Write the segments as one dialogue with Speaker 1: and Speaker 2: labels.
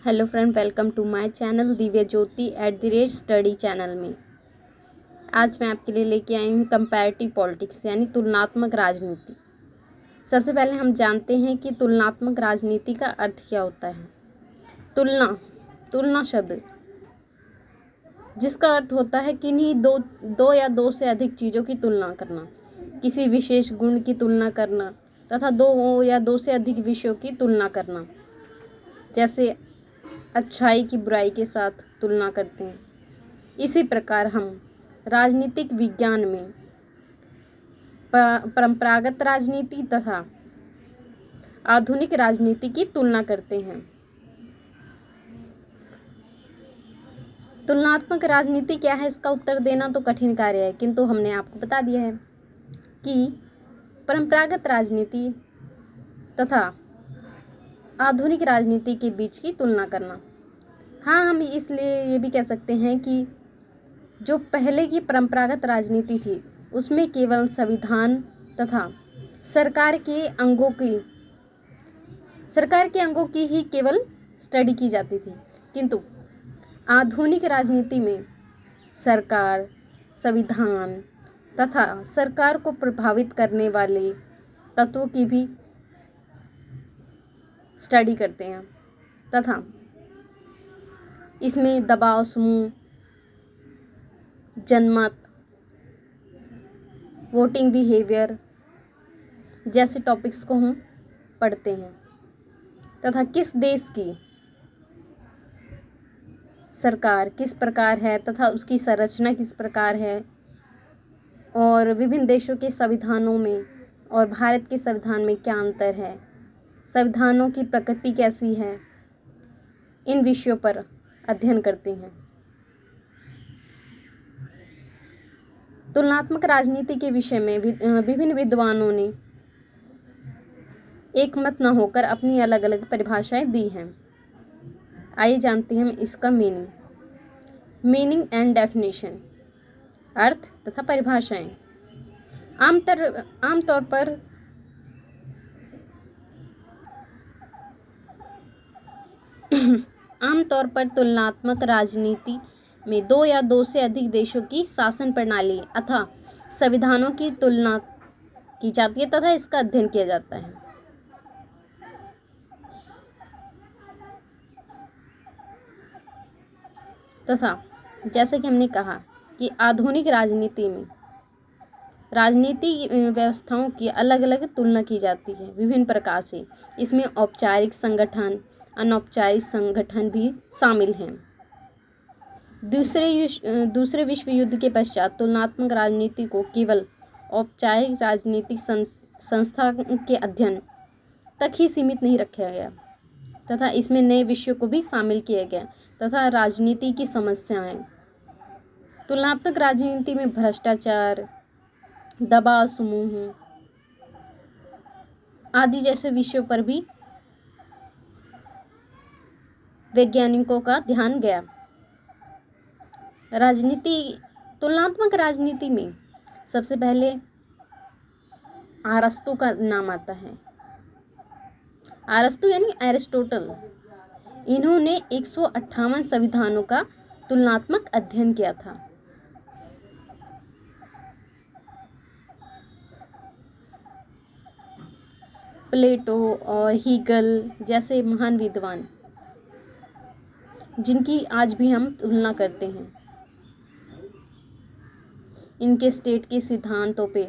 Speaker 1: Hello friend, welcome to my channel Divya Jyoti @study channel में। आज मैं आपके लिए लेके आई हूँ कंपैरेटिव पॉलिटिक्स यानी तुलनात्मक राजनीति। सबसे पहले हम जानते हैं कि तुलनात्मक राजनीति का अर्थ क्या होता है। तुलना शब्द जिसका अर्थ होता है किन्हीं दो या दो से अधिक चीज़ों की तुलना करना, किसी विशेष गुण की तुलना करना तथा दो या दो से अधिक विषयों की तुलना करना। जैसे अच्छाई की बुराई के साथ तुलना करते हैं। इसी प्रकार हम राजनीतिक विज्ञान में परंपरागत राजनीति तथा आधुनिक राजनीति की तुलना करते हैं। तुलनात्मक राजनीति क्या है, इसका उत्तर देना तो कठिन कार्य है, किंतु हमने आपको बता दिया है कि परंपरागत राजनीति तथा आधुनिक राजनीति के बीच की तुलना करना। हाँ, हम इसलिए ये भी कह सकते हैं कि जो पहले की परंपरागत राजनीति थी उसमें केवल संविधान तथा सरकार के अंगों की ही केवल स्टडी की जाती थी, किंतु आधुनिक राजनीति में सरकार, संविधान तथा सरकार को प्रभावित करने वाले तत्वों की भी स्टडी करते हैं तथा इसमें दबाव समूह, जनमत, वोटिंग बिहेवियर जैसे टॉपिक्स को हम पढ़ते हैं तथा किस देश की सरकार किस प्रकार है तथा उसकी संरचना किस प्रकार है और विभिन्न देशों के संविधानों में और भारत के संविधान में क्या अंतर है, संविधानों की प्रकृति कैसी है, इन विषयों पर अध्ययन करते हैं। तुलनात्मक राजनीति के विषय में विभिन्न विद्वानों ने एक मत न होकर अपनी अलग अलग परिभाषाएं दी हैं। आइए जानते हैं हम इसका मीनिंग एंड डेफिनेशन, अर्थ तथा परिभाषाएं। आमतौर पर तुलनात्मक राजनीति में दो या दो से अधिक देशों की शासन प्रणाली अथवा संविधानों की तुलना की जाती है तथा इसका अध्ययन किया जाता है। तथा जैसे कि हमने कहा कि आधुनिक राजनीति में राजनीति व्यवस्थाओं की अलग अलग तुलना की जाती है विभिन्न प्रकार से। इसमें औपचारिक संगठन, अनौपचारिक संगठन भी शामिल हैं। दूसरे विश्व युद्ध के पश्चात तुलनात्मक राजनीति को केवल औपचारिक राजनीतिक संस्था के अध्ययन तक ही सीमित नहीं रखा गया तथा इसमें नए विषयों को भी शामिल किया गया तथा राजनीति की समस्याएं, तुलनात्मक राजनीति में भ्रष्टाचार, दबाव समूह आदि जैसे विषयों पर भी वैज्ञानिकों का ध्यान गया। तुलनात्मक राजनीति में सबसे पहले अरस्तु का नाम आता है। अरस्तु यानी एरिस्टोटल, इन्होंने 158 संविधानों का तुलनात्मक अध्ययन किया था। प्लेटो और हीगल जैसे महान विद्वान जिनकी आज भी हम तुलना करते हैं, इनके स्टेट के सिद्धांतों पे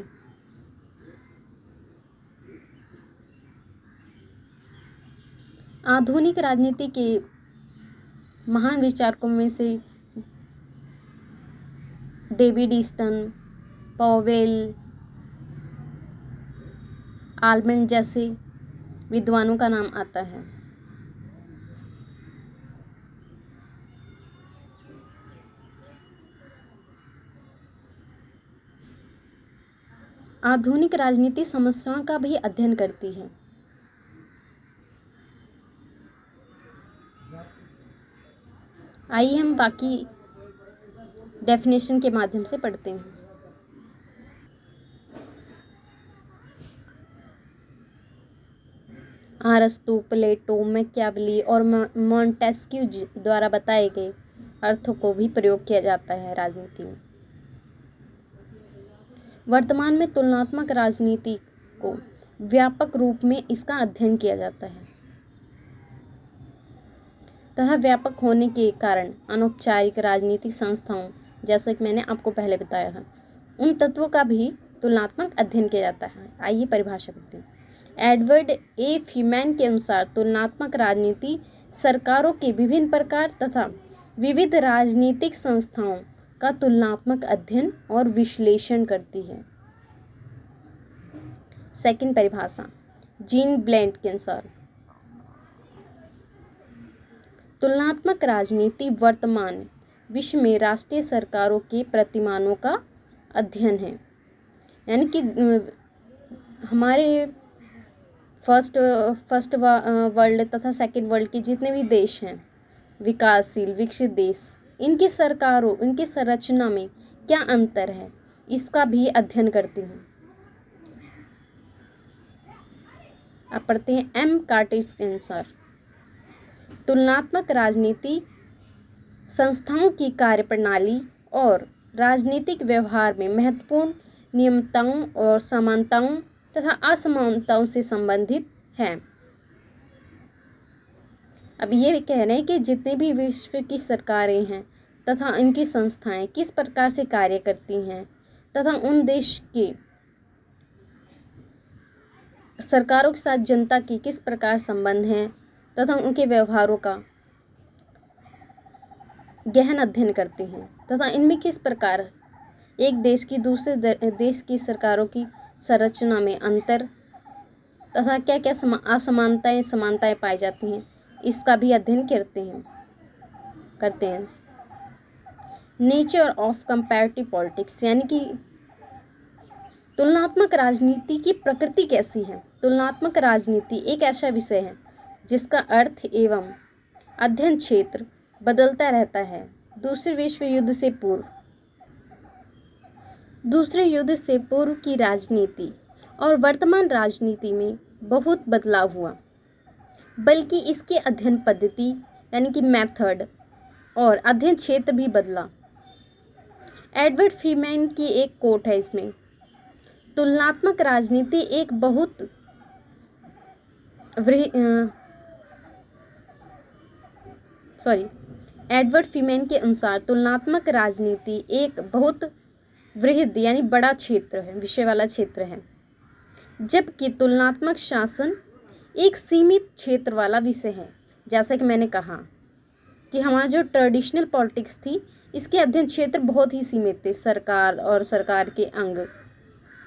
Speaker 1: आधुनिक राजनीति के महान विचारकों में से डेविड ईस्टन, पॉवेल, आलमंड जैसे विद्वानों का नाम आता है। आधुनिक राजनीति समस्याओं का भी अध्ययन करती है। आइए हम बाकी डेफिनेशन के माध्यम से पढ़ते हैं। अरस्तू, प्लेटो, मैकियावेली और मॉन्टेस्क्यू द्वारा बताए गए अर्थों को भी प्रयोग किया जाता है राजनीति में। वर्तमान में तुलनात्मक राजनीति को व्यापक रूप में इसका अध्ययन किया जाता है तथा व्यापक होने के कारण अनौपचारिक राजनीतिक संस्थाओं, जैसा कि मैंने आपको पहले बताया था, उन तत्वों का भी तुलनात्मक अध्ययन किया जाता है। आइए परिभाषा करते हैं। एडवर्ड ए फीमैन के अनुसार तुलनात्मक राजनीति सरकारों के विभिन्न प्रकार तथा विविध राजनीतिक संस्थाओं का तुलनात्मक अध्ययन और विश्लेषण करती है। सेकंड परिभाषा, जीन ब्लेंट के अनुसार तुलनात्मक राजनीति वर्तमान विश्व में राष्ट्रीय सरकारों के प्रतिमानों का अध्ययन है। यानी कि हमारे फर्स्ट वर्ल्ड तथा सेकंड वर्ल्ड के जितने भी देश हैं, विकासशील विकसित देश, इनकी सरकारों, इनकी संरचना में क्या अंतर है, इसका भी अध्ययन करते हैं। अब पढ़ते हैं एम कार्टिस के अनुसार तुलनात्मक राजनीति संस्थाओं की कार्यप्रणाली और राजनीतिक व्यवहार में महत्वपूर्ण नियमितताओं और समानताओं तथा असमानताओं से संबंधित है। अब ये कह रहे हैं कि जितने भी विश्व की सरकारें हैं तथा इनकी संस्थाएं किस प्रकार से कार्य करती हैं तथा उन देश के सरकारों के साथ जनता की किस प्रकार संबंध हैं तथा उनके व्यवहारों का गहन अध्ययन करते हैं तथा इनमें किस प्रकार एक देश की दूसरे देश की सरकारों की संरचना में अंतर तथा क्या क्या असमानताएं समानताएं पाई जाती हैं, इसका भी अध्ययन करते हैं। नेचर ऑफ कंपैरेटिव पॉलिटिक्स, यानी कि तुलनात्मक राजनीति की प्रकृति कैसी है। तुलनात्मक राजनीति एक ऐसा विषय है जिसका अर्थ एवं अध्ययन क्षेत्र बदलता रहता है। दूसरे युद्ध से पूर्व की राजनीति और वर्तमान राजनीति में बहुत बदलाव हुआ, बल्कि इसके अध्ययन पद्धति यानी कि मेथड और अध्ययन क्षेत्र भी बदला। एडवर्ड फीमैन की एक कोट है इसमें, तुलनात्मक राजनीति एक बहुत एडवर्ड फीमैन के अनुसार तुलनात्मक राजनीति एक बहुत वृहद यानी बड़ा क्षेत्र है, विषय वाला क्षेत्र है, जबकि तुलनात्मक शासन एक सीमित क्षेत्र वाला विषय है। जैसा कि मैंने कहा कि हमारा जो ट्रेडिशनल पॉलिटिक्स थी, इसके अध्ययन क्षेत्र बहुत ही सीमित थे, सरकार और सरकार के अंग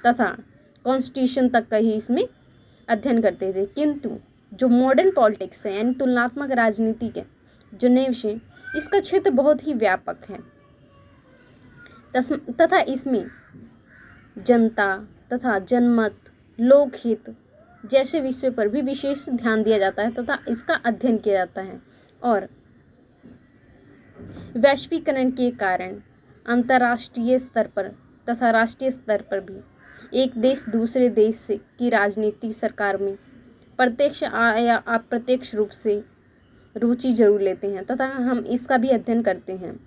Speaker 1: तथा कॉन्स्टिट्यूशन तक का ही इसमें अध्ययन करते थे। किंतु जो मॉडर्न पॉलिटिक्स है यानी तुलनात्मक राजनीति के जो नए विषय, इसका क्षेत्र बहुत ही व्यापक है तथा इसमें जनता तथा जनमत, लोकहित जैसे विषयों पर भी विशेष ध्यान दिया जाता है तथा इसका अध्ययन किया जाता है। और वैश्वीकरण के कारण अंतर्राष्ट्रीय स्तर पर तथा राष्ट्रीय स्तर पर भी एक देश दूसरे देश से की राजनीति सरकार में प्रत्यक्ष या अप्रत्यक्ष रूप से रुचि जरूर लेते हैं तथा हम इसका भी अध्ययन करते हैं।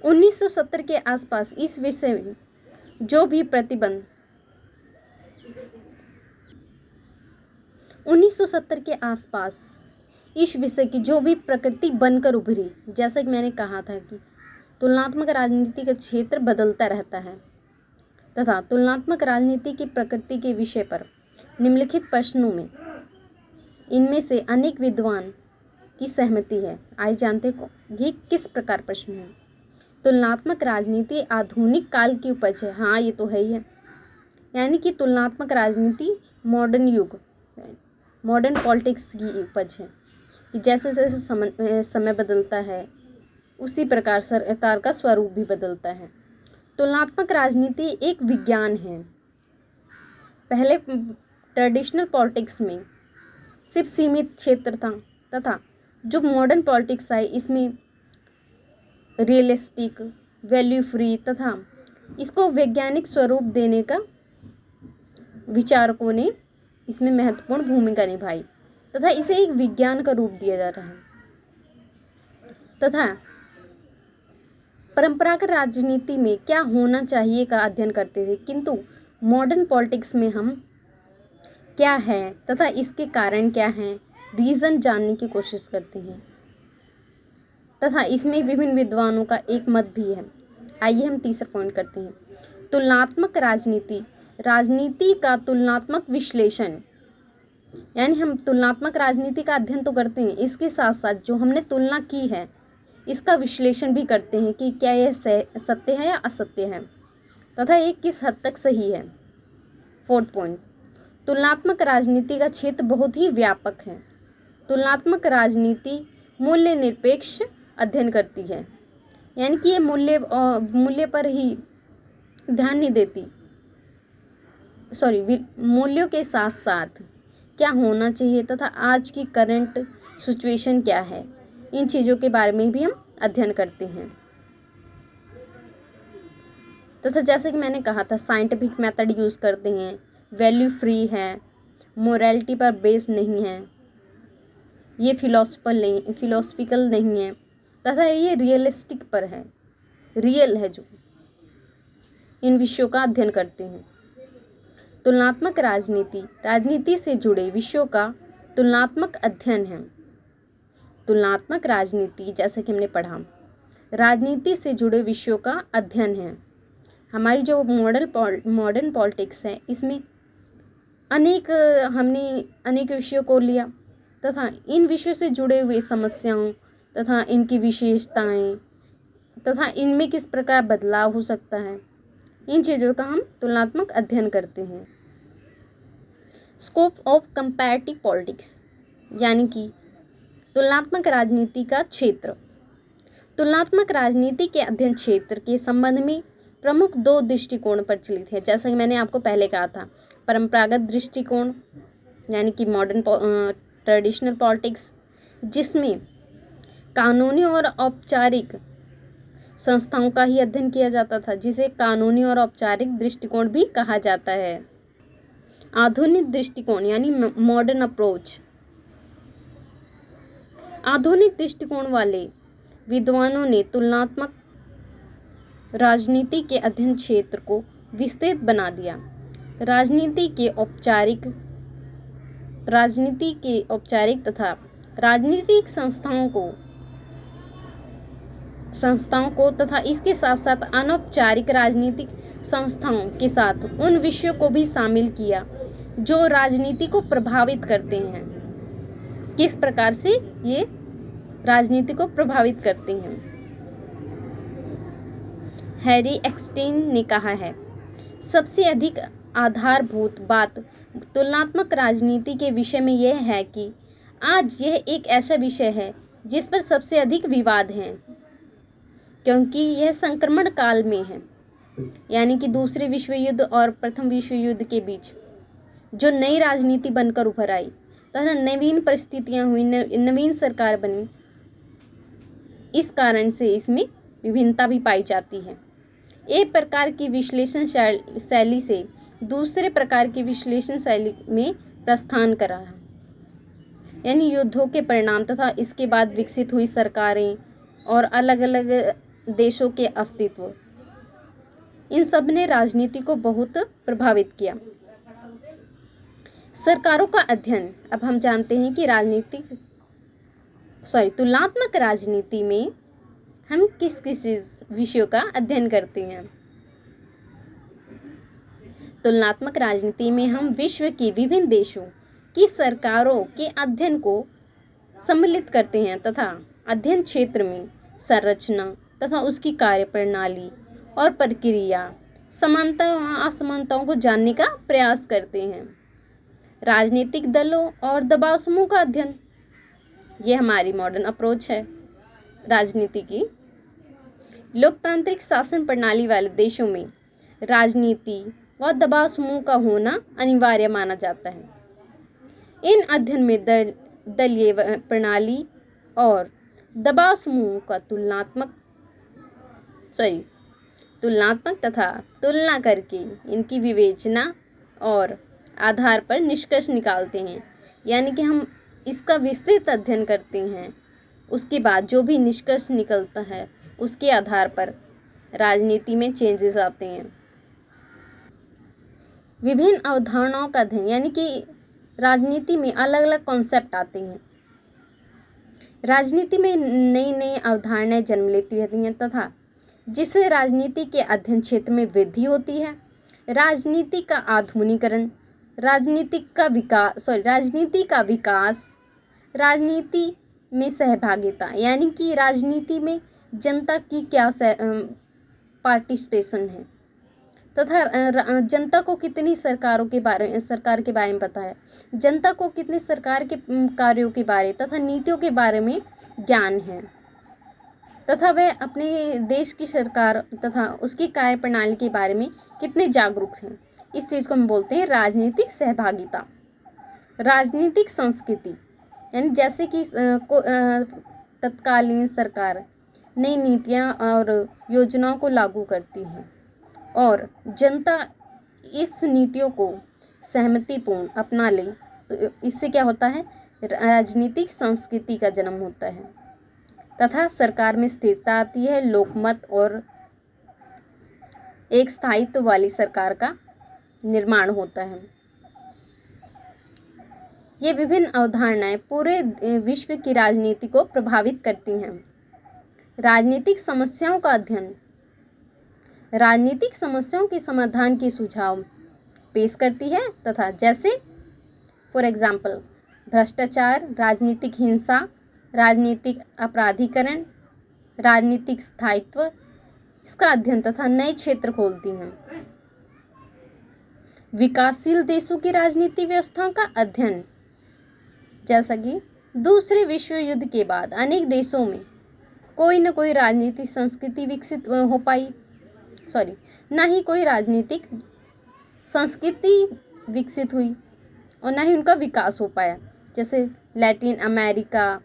Speaker 1: 1970 के आसपास इस विषय में जो भी प्रतिबंध 1970 के आसपास इस विषय की जो भी प्रकृति बनकर उभरी, जैसा कि मैंने कहा था कि तुलनात्मक राजनीति का क्षेत्र बदलता रहता है तथा तुलनात्मक राजनीति की प्रकृति के विषय पर निम्नलिखित प्रश्नों में इनमें से अनेक विद्वान की सहमति है। आइए जानते हैं ये किस प्रकार प्रश्न है। तुलनात्मक राजनीति आधुनिक काल की उपज है। हाँ, ये तो है ही है। यानी कि तुलनात्मक राजनीति मॉडर्न युग, मॉडर्न पॉलिटिक्स की उपज है कि जैसे जैसे समय बदलता है उसी प्रकार सरकार का स्वरूप भी बदलता है। तुलनात्मक राजनीति एक विज्ञान है। पहले ट्रेडिशनल पॉलिटिक्स में सिर्फ सीमित क्षेत्र था तथा जो मॉडर्न पॉलिटिक्स आई इसमें रियलिस्टिक, वैल्यू फ्री तथा इसको वैज्ञानिक स्वरूप देने का विचारकों ने इसमें महत्वपूर्ण भूमिका निभाई। तथा इसे एक विज्ञान का रूप दिया जा रहा है। तथा परंपरागत राजनीति में क्या होना चाहिए का अध्ययन करते थे, किंतु मॉडर्न पॉलिटिक्स में हम क्या है तथा इसके कारण क्या हैं, रीज़न जानने की कोशिश करते हैं। तथा इसमें विभिन्न विद्वानों का एक मत भी है। आइए हम तीसरा पॉइंट करते हैं, तुलनात्मक राजनीति। राजनीति का तुलनात्मक विश्लेषण, यानी हम तुलनात्मक राजनीति का अध्ययन तो करते हैं, इसके साथ साथ जो हमने तुलना की है इसका विश्लेषण भी करते हैं कि क्या यह सत्य है या असत्य है तथा ये किस हद तक सही है। फोर्थ पॉइंट, तुलनात्मक राजनीति का क्षेत्र बहुत ही व्यापक है। तुलनात्मक राजनीति मूल्य निरपेक्ष अध्ययन करती है, यानी कि ये मूल्य पर ही ध्यान नहीं देती, मूल्यों के साथ साथ क्या होना चाहिए तथा आज की करंट सिचुएशन क्या है, इन चीज़ों के बारे में भी हम अध्ययन करते हैं। तथा जैसे कि मैंने कहा था, साइंटिफिक मेथड यूज़ करते हैं, वैल्यू फ्री है, मोरालिटी पर बेस्ड नहीं है, ये फिलोसफिकल नहीं है तथा ये रियलिस्टिक पर है, रियल है, जो इन विषयों का अध्ययन करते हैं। तुलनात्मक राजनीति से जुड़े विषयों का तुलनात्मक अध्ययन है। तुलनात्मक राजनीति, जैसे कि हमने पढ़ा, राजनीति से जुड़े विषयों का अध्ययन है। हमारी जो मॉडर्न पॉलिटिक्स है, इसमें हमने अनेक विषयों को लिया तथा इन विषयों से जुड़े हुए समस्याओं तथा इनकी विशेषताएं तथा इनमें किस प्रकार बदलाव हो सकता है, इन चीज़ों का हम तुलनात्मक अध्ययन करते हैं। स्कोप ऑफ कंपैरेटिव पॉलिटिक्स, यानी कि तुलनात्मक राजनीति का क्षेत्र। तुलनात्मक राजनीति के अध्ययन क्षेत्र के संबंध में प्रमुख दो दृष्टिकोण प्रचलित है। जैसा कि मैंने आपको पहले कहा था, परंपरागत दृष्टिकोण यानी कि मॉडर्न ट्रेडिशनल पॉलिटिक्स, जिसमें कानूनी और औपचारिक संस्थाओं का ही अध्ययन किया जाता था, जिसे कानूनी और औपचारिक दृष्टिकोण भी कहा जाता है। आधुनिक दृष्टिकोण यानी मॉडर्न अप्रोच। आधुनिक दृष्टिकोण वाले विद्वानों ने तुलनात्मक राजनीति के अध्ययन क्षेत्र को विस्तृत बना दिया। राजनीति के औपचारिक तथा राजनीतिक संस्थाओं को तथा इसके साथ साथ अनौपचारिक राजनीतिक संस्थाओं के साथ उन विषयों को भी शामिल किया जो राजनीति को प्रभावित करते हैं। किस प्रकार से ये राजनीति को प्रभावित करते हैं। हैरी एक्सटीन ने कहा है, सबसे अधिक आधारभूत बात तुलनात्मक राजनीति के विषय में यह है कि आज यह एक ऐसा विषय है जिस पर सबसे अधिक विवाद हैं, क्योंकि यह संक्रमण काल में है, यानी कि दूसरे विश्व युद्ध और प्रथम विश्व युद्ध के बीच जो नई राजनीति बनकर उभर आई तथा नवीन परिस्थितियां हुई, नवीन सरकार बनी, इस कारण से इसमें विभिन्नता भी पाई जाती है। एक प्रकार की विश्लेषण शैली से दूसरे प्रकार की विश्लेषण शैली में प्रस्थान करा, यानी युद्धों के परिणाम तथा इसके बाद विकसित हुई सरकारें और अलग अलग देशों के अस्तित्व, इन सब ने राजनीति को बहुत प्रभावित किया। सरकारों का अध्ययन। अब हम जानते हैं कि तुलनात्मक राजनीति में हम किस किस विषयों का अध्ययन करते हैं। तुलनात्मक राजनीति में हम विश्व की विभिन्न देशों की सरकारों के अध्ययन को सम्मिलित करते हैं तथा अध्ययन क्षेत्र में संरचना तथा उसकी कार्यप्रणाली और प्रक्रिया, समानता और असमानताओं को जानने का प्रयास करते हैं। राजनीतिक दलों और दबाव समूह का अध्ययन, ये हमारी मॉडर्न अप्रोच है राजनीति की। लोकतांत्रिक शासन प्रणाली वाले देशों में राजनीति व दबाव समूह का होना अनिवार्य माना जाता है। इन अध्ययन में दलीय प्रणाली और दबाव समूह का तुलनात्मक तथा तुलना करके इनकी विवेचना और आधार पर निष्कर्ष निकालते हैं, यानी कि हम इसका विस्तृत अध्ययन करते हैं, उसके बाद जो भी निष्कर्ष निकलता है उसके आधार पर राजनीति में चेंजेस आते हैं। विभिन्न अवधारणाओं का अध्ययन, यानी कि राजनीति में अलग अलग कॉन्सेप्ट आते हैं। राजनीति में नई नई अवधारणाएं जन्म लेती रहती हैं तथा जिससे राजनीति के अध्ययन क्षेत्र में वृद्धि होती है। राजनीति का आधुनिकीकरण, राजनीति का विकास, राजनीति में सहभागिता, यानी कि राजनीति में जनता की क्या पार्टिसिपेशन है तथा जनता को कितनी सरकार के बारे में पता है, जनता को कितने सरकार के कार्यों के बारे तथा नीतियों के बारे में ज्ञान है तथा वह अपने देश की सरकार तथा उसकी कार्यप्रणाली के बारे में कितने जागरूक हैं। इस चीज़ को हम बोलते हैं राजनीतिक सहभागिता। राजनीतिक संस्कृति, यानी जैसे कि तत्कालीन सरकार नई नीतियां और योजनाओं को लागू करती है और जनता इस नीतियों को सहमतिपूर्ण अपना ले, तो इससे क्या होता है, राजनीतिक संस्कृति का जन्म होता है तथा सरकार में स्थिरता आती है, लोकमत और एक स्थायित्व वाली सरकार का निर्माण होता है। ये विभिन्न अवधारणाएं पूरे विश्व की राजनीति को प्रभावित करती हैं। राजनीतिक समस्याओं का अध्ययन राजनीतिक समस्याओं के समाधान के सुझाव पेश करती है तथा जैसे फॉर एग्जाम्पल भ्रष्टाचार, राजनीतिक हिंसा, राजनीतिक अपराधीकरण, राजनीतिक स्थायित्व, इसका अध्ययन तथा नए क्षेत्र खोलती हैं। विकासशील देशों की राजनीति व्यवस्थाओं का अध्ययन, जैसा कि दूसरे विश्व युद्ध के बाद अनेक देशों में कोई न कोई राजनीतिक संस्कृति विकसित हो पाई ना ही कोई राजनीतिक संस्कृति विकसित हुई और ना ही उनका विकास हो पाया। जैसे लैटिन अमेरिका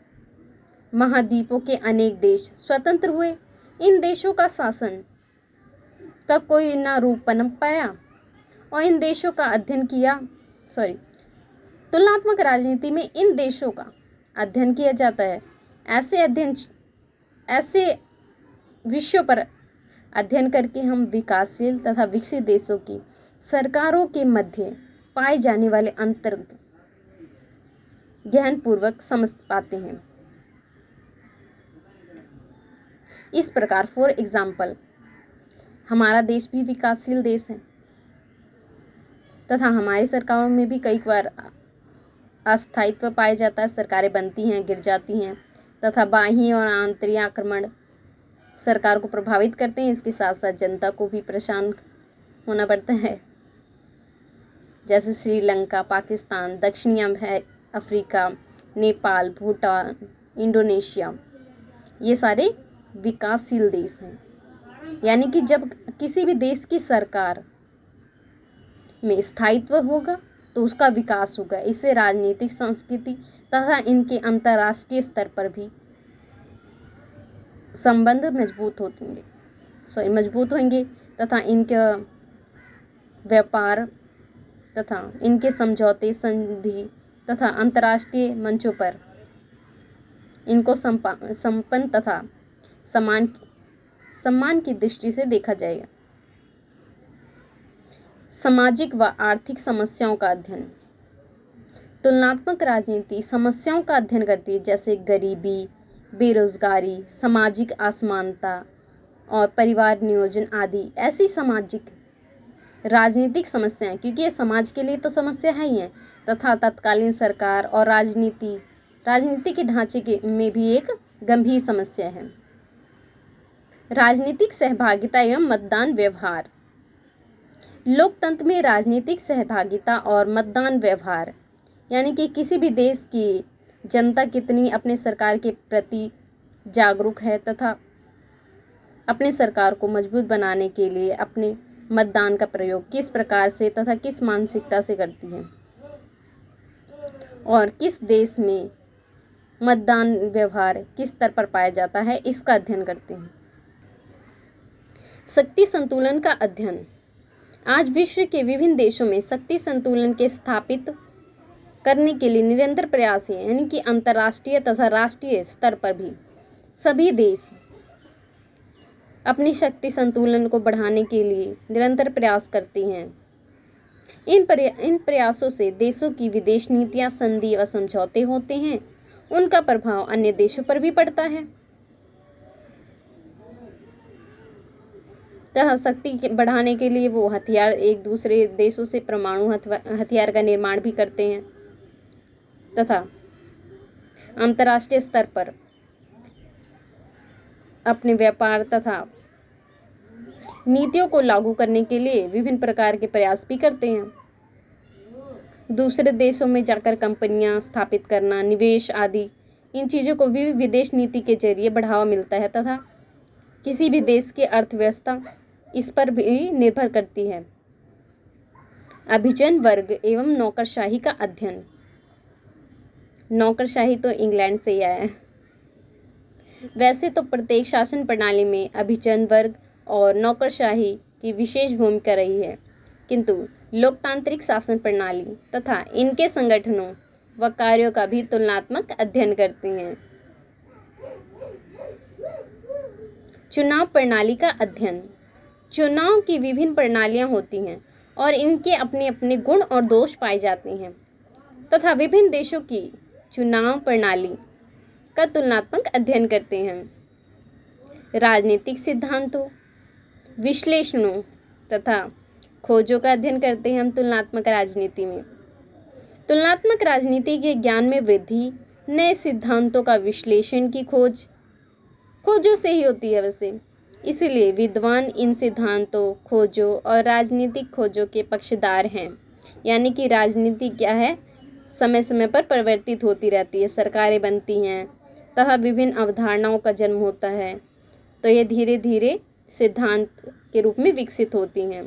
Speaker 1: महाद्वीपों के अनेक देश स्वतंत्र हुए, इन देशों का शासन का कोई ना रूप पनप पाया और इन देशों का अध्ययन किया तुलनात्मक राजनीति में इन देशों का अध्ययन किया जाता है। ऐसे विषयों पर अध्ययन करके हम विकासशील तथा विकसित देशों की सरकारों के मध्य पाए जाने वाले अंतर गहनपूर्वक समझ पाते हैं। इस प्रकार फॉर एग्जाम्पल हमारा देश भी विकासशील देश है तथा हमारी सरकारों में भी कई बार अस्थायित्व पाया जाता है, सरकारें बनती हैं, गिर जाती हैं तथा बाह्य और आंतरिक आक्रमण सरकार को प्रभावित करते हैं। इसके साथ साथ जनता को भी परेशान होना पड़ता है, जैसे श्रीलंका, पाकिस्तान, दक्षिणी अफ्रीका, नेपाल, भूटान, इंडोनेशिया, ये सारे विकासशील देश हैं। यानी कि जब किसी भी देश की सरकार में स्थायित्व होगा तो उसका विकास होगा। इससे राजनीतिक संस्कृति तथा इनके अंतर्राष्ट्रीय स्तर पर भी संबंध मजबूत होंगे तथा इनका व्यापार तथा इनके समझौते, संधि तथा अंतर्राष्ट्रीय मंचों पर इनको संपन्न तथा सम्मान की दृष्टि से देखा जाएगा। सामाजिक व आर्थिक समस्याओं का अध्ययन, तुलनात्मक राजनीति समस्याओं का अध्ययन करती है, जैसे गरीबी, बेरोजगारी, सामाजिक असमानता और परिवार नियोजन आदि ऐसी सामाजिक राजनीतिक समस्याएं, क्योंकि ये समाज के लिए तो समस्या है ही है तथा तत्कालीन सरकार और राजनीति के ढांचे में भी एक गंभीर समस्या है। राजनीतिक सहभागिता एवं मतदान व्यवहार, लोकतंत्र में राजनीतिक सहभागिता और मतदान व्यवहार, यानी कि किसी भी देश की जनता कितनी अपने सरकार के प्रति जागरूक है तथा अपने सरकार को मजबूत बनाने के लिए अपने मतदान का प्रयोग किस प्रकार से तथा किस मानसिकता से करती है और किस देश में मतदान व्यवहार किस स्तर पर पाया जाता है, इसका अध्ययन करते हैं। शक्ति संतुलन का अध्ययन, आज विश्व के विभिन्न देशों में शक्ति संतुलन के स्थापित करने के लिए निरंतर प्रयास है, यानी कि अंतर्राष्ट्रीय तथा राष्ट्रीय स्तर पर भी सभी देश अपनी शक्ति संतुलन को बढ़ाने के लिए निरंतर प्रयास करते हैं। इन प्रयासों से देशों की विदेश नीतियां, संधि और समझौते होते हैं, उनका प्रभाव अन्य देशों पर भी पड़ता है। तथा शक्ति बढ़ाने के लिए वो हथियार, एक दूसरे देशों से परमाणु हथियार का निर्माण भी करते हैं तथा अंतर्राष्ट्रीय स्तर पर अपने व्यापार तथा नीतियों को लागू करने के लिए विभिन्न प्रकार के प्रयास भी करते हैं। दूसरे देशों में जाकर कंपनियां स्थापित करना, निवेश आदि, इन चीज़ों को भी विदेश नीति के जरिए बढ़ावा मिलता है तथा किसी भी देश की अर्थव्यवस्था इस पर भी निर्भर करती है। अभिजन वर्ग एवं नौकरशाही का अध्ययन। नौकरशाही तो इंग्लैंड से ही आया है। वैसे तो प्रत्येक शासन प्रणाली में अभिजन वर्ग और नौकरशाही की विशेष भूमिका रही है, किंतु लोकतांत्रिक शासन प्रणाली तथा इनके संगठनों व कार्यों का भी तुलनात्मक अध्ययन करते हैं। चुनाव प्रणाली का अध्ययन। चुनाव की विभिन्न प्रणालियां होती हैं और इनके अपने अपने गुण और दोष पाए जाते हैं तथा विभिन्न देशों की चुनाव प्रणाली का तुलनात्मक अध्ययन करते हैं। राजनीतिक सिद्धांतों, विश्लेषणों तथा खोजों का अध्ययन करते हैं हम तुलनात्मक राजनीति में। तुलनात्मक राजनीति के ज्ञान में वृद्धि नए सिद्धांतों का विश्लेषण की खोजों से ही होती है वैसे, इसलिए विद्वान इन सिद्धांतों, खोजों और राजनीतिक खोजों के पक्षधर हैं। यानी कि राजनीति क्या है, समय समय पर परिवर्तित होती रहती है, सरकारें बनती हैं तथा विभिन्न अवधारणाओं का जन्म होता है, तो ये धीरे धीरे सिद्धांत के रूप में विकसित होती हैं।